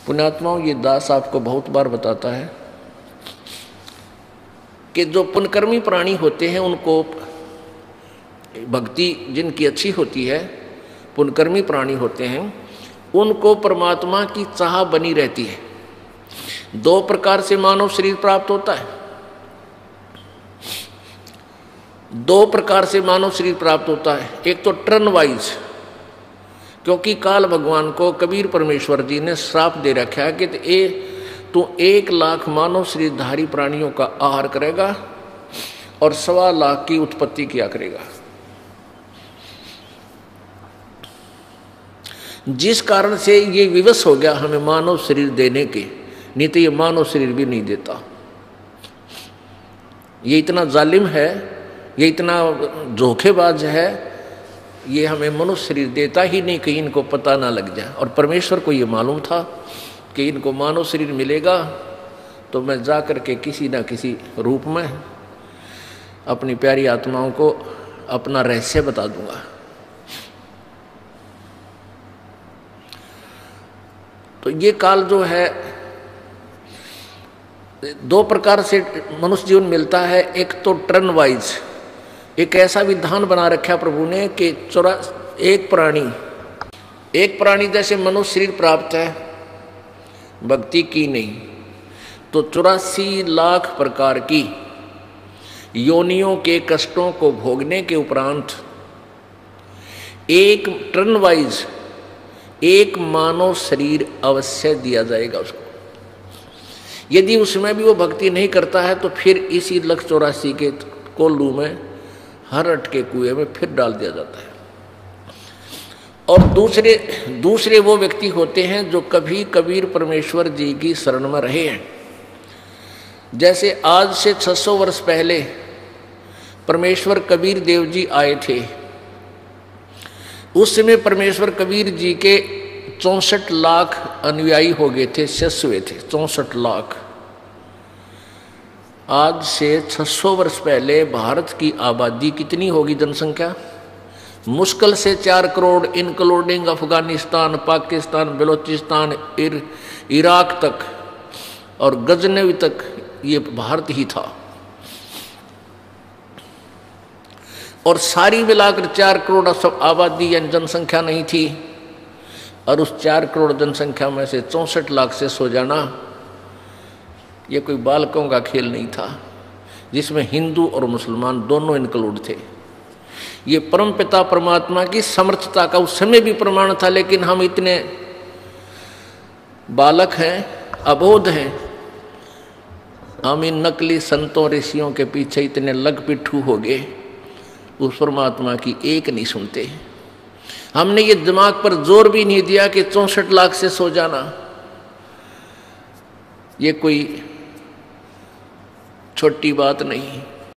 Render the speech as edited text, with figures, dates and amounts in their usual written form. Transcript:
पुण्यात्माओं, ये दास आपको बहुत बार बताता है कि जो पुण्यकर्मी प्राणी होते हैं उनको भक्ति जिनकी अच्छी होती है, पुण्यकर्मी प्राणी होते हैं, उनको परमात्मा की चाह बनी रहती है। दो प्रकार से मानव शरीर प्राप्त होता है, दो प्रकार से मानव शरीर प्राप्त होता है। एक तो टर्न वाइज, क्योंकि काल भगवान को कबीर परमेश्वर जी ने श्राप दे रखा है कि तू 1 लाख मानव शरीरधारी प्राणियों का आहार करेगा और 1.25 लाख की उत्पत्ति किया करेगा, जिस कारण से ये विवश हो गया हमें मानव शरीर देने के, नहीं तो ये मानव शरीर भी नहीं देता। ये इतना जालिम है, ये इतना धोखेबाज है, ये हमें मनुष्य शरीर देता ही नहीं कहीं इनको पता ना लग जाए। और परमेश्वर को ये मालूम था कि इनको मानव शरीर मिलेगा तो मैं जा कर के किसी ना किसी रूप में अपनी प्यारी आत्माओं को अपना रहस्य बता दूंगा। तो ये काल जो है, 2 प्रकार से मनुष्य जीवन मिलता है। एक तो टर्न वाइज, एक ऐसा विधान बना रखा प्रभु ने कि एक प्राणी जैसे मनुष्य शरीर प्राप्त है, भक्ति की नहीं, तो 84 लाख प्रकार की योनियों के कष्टों को भोगने के उपरांत एक टर्न वाइज एक मानव शरीर अवश्य दिया जाएगा उसको। यदि उसमें भी वो भक्ति नहीं करता है तो फिर इसी 184 के कोल्लू में, हर अट के कुएं में फिर डाल दिया जाता है। और दूसरे वो व्यक्ति होते हैं जो कभी कबीर परमेश्वर जी की शरण में रहे हैं। जैसे आज से 600 वर्ष पहले परमेश्वर कबीर देव जी आए थे, उस समय परमेश्वर कबीर जी के 64 लाख अनुयायी हो गए थे, शिष्य हुए थे 64 लाख। आज से 600 वर्ष पहले भारत की आबादी कितनी होगी जनसंख्या? मुश्किल से 4 करोड़, इंक्लूडिंग अफगानिस्तान, पाकिस्तान, बलूचिस्तान, इराक तक और गजनवी तक ये भारत ही था। और सारी मिलाकर 4 करोड़ आबादी या जनसंख्या नहीं थी। और उस 4 करोड़ जनसंख्या में से 64 लाख से सो जाना, ये कोई बालकों का खेल नहीं था, जिसमें हिंदू और मुसलमान दोनों इंक्लूड थे। ये परमपिता परमात्मा की समर्थता का उस समय भी प्रमाण था। लेकिन हम इतने बालक हैं, अबोध हैं, हम इन नकली संतों ऋषियों के पीछे इतने लग पिट्ठू हो गए, उस परमात्मा की एक नहीं सुनते। हमने ये दिमाग पर जोर भी नहीं दिया कि 64 लाख से सो जाना ये कोई छोटी बात नहीं।